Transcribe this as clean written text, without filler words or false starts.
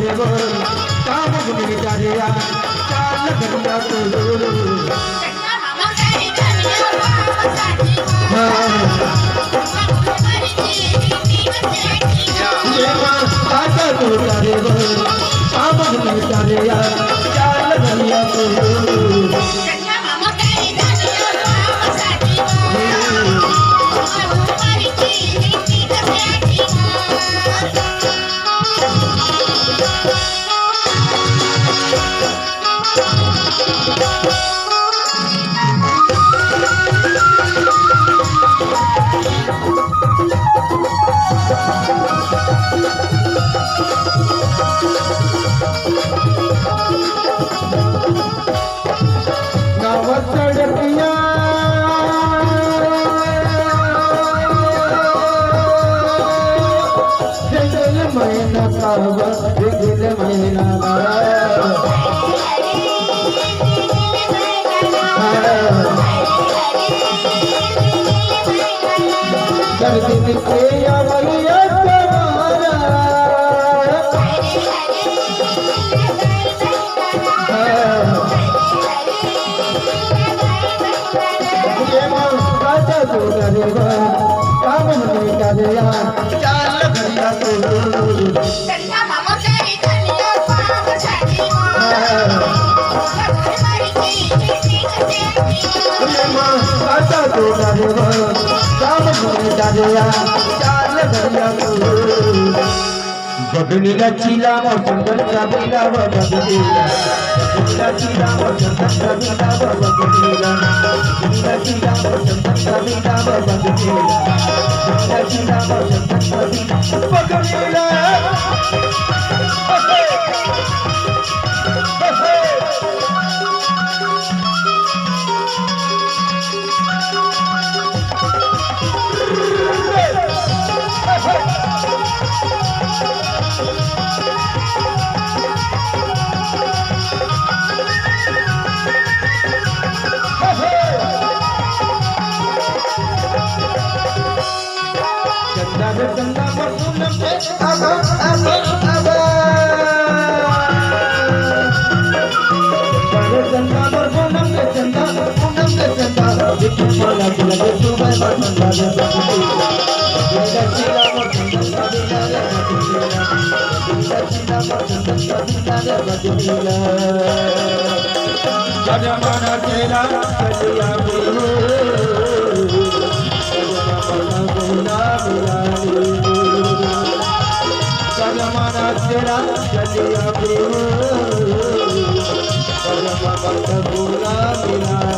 रे वो काम गुनी जारिया चाल गंगा तो ये मां आजा तो रे वो काम गुनी जारिया चाल गंगा तो महीना सावन दिल महीना कर दिन के अवलिया तुम्हारा ये मां राजा तो करेगा काम नहीं करेगा चाल घरिया तो चन्ना मामा तेरी धनिया पाव छाती मां राजा तो करेगा काम नहीं करेगा चाल घरिया तो बगनीला चीला मोर चंदन का बिना बगनीला चीला मोर चंदन का बिना बगनीला चीला मोर चंदन का बिना बगनीला चीला मोर चंदन का बिना बगनीला चंदा पूनम से आबा चंदा पूनम से चंदा विष्णु माला लगे सुबह बंदा जमाना तेरा चलिया जमाना तेरा चलिया भूला मिला